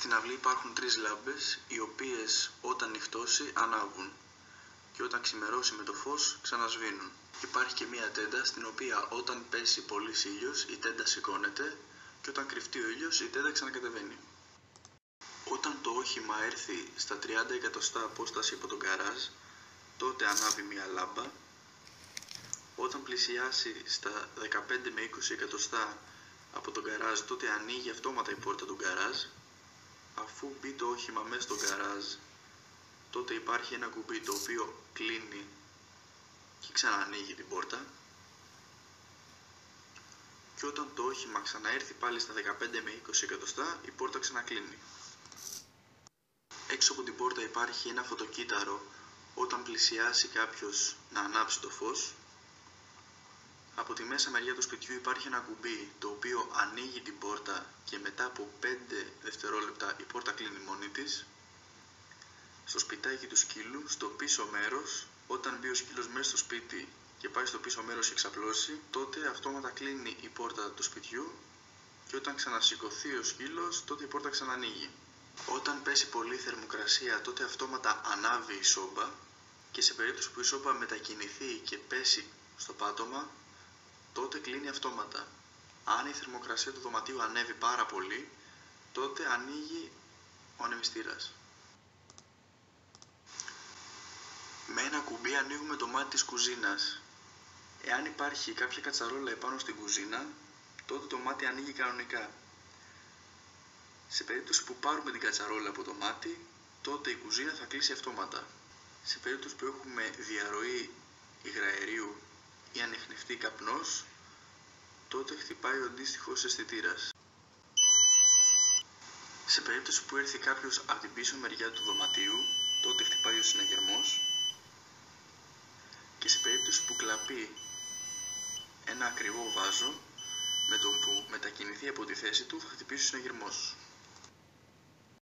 Στην αυλή υπάρχουν 3 λάμπες, οι οποίες όταν νυχτώσει ανάβουν και όταν ξημερώσει με το φως ξανασβήνουν. Υπάρχει και μία τέντα στην οποία όταν πέσει πολύς ήλιος η τέντα σηκώνεται και όταν κρυφτεί ο ήλιος η τέντα ξανακατεβαίνει. Όταν το όχημα έρθει στα 30 εκατοστά απόσταση από τον γκαράζ, τότε ανάβει μία λάμπα. Όταν πλησιάσει στα 15 με 20 εκατοστά από τον γκαράζ, τότε ανοίγει αυτόματα η πόρτα του γκαράζ. Αφού μπει το όχημα μέσα στο γκαράζ, τότε υπάρχει ένα κουμπί το οποίο κλείνει και ξαναανοίγει την πόρτα. Και όταν το όχημα ξαναέρθει πάλι στα 15 με 20 εκατοστά, η πόρτα ξανακλίνει. Έξω από την πόρτα υπάρχει ένα φωτοκύτταρο όταν πλησιάσει κάποιος να ανάψει το φως. Από τη μέσα μεριά του σπιτιού υπάρχει ένα κουμπί το οποίο ανοίγει την πόρτα και μετά από 5 δευτερόλεπτα η πόρτα κλείνει μόνη της. Στο σπιτάκι του σκύλου, στο πίσω μέρος, όταν μπει ο σκύλος μέσα στο σπίτι και πάει στο πίσω μέρος και ξαπλώσει, τότε αυτόματα κλείνει η πόρτα του σπιτιού και όταν ξανασηκωθεί ο σκύλος, τότε η πόρτα ξανανοίγει. Όταν πέσει πολύ θερμοκρασία, τότε αυτόματα ανάβει η σόμπα και σε περίπτωση που η σόμπα μετακινηθεί και πέσει στο πάτωμα, τότε κλείνει αυτόματα. Αν η θερμοκρασία του δωματίου ανέβει πάρα πολύ, τότε ανοίγει ο ανεμιστήρας. Με ένα κουμπί ανοίγουμε το μάτι της κουζίνας. Εάν υπάρχει κάποια κατσαρόλα επάνω στην κουζίνα, τότε το μάτι ανοίγει κανονικά. Σε περίπτωση που πάρουμε την κατσαρόλα από το μάτι, τότε η κουζίνα θα κλείσει αυτόματα. Σε περίπτωση που έχουμε διαρροή υγραερίου ή ανιχνευτεί καπνός, τότε χτυπάει ο αντίστοιχος αισθητήρας. Σε περίπτωση που έρθει κάποιος από την πίσω μεριά του δωματίου, τότε χτυπάει ο συναγερμός. Και σε περίπτωση που κλαπεί ένα ακριβό βάζο, με τον που μετακινηθεί από τη θέση του, θα χτυπήσει ο συναγερμός.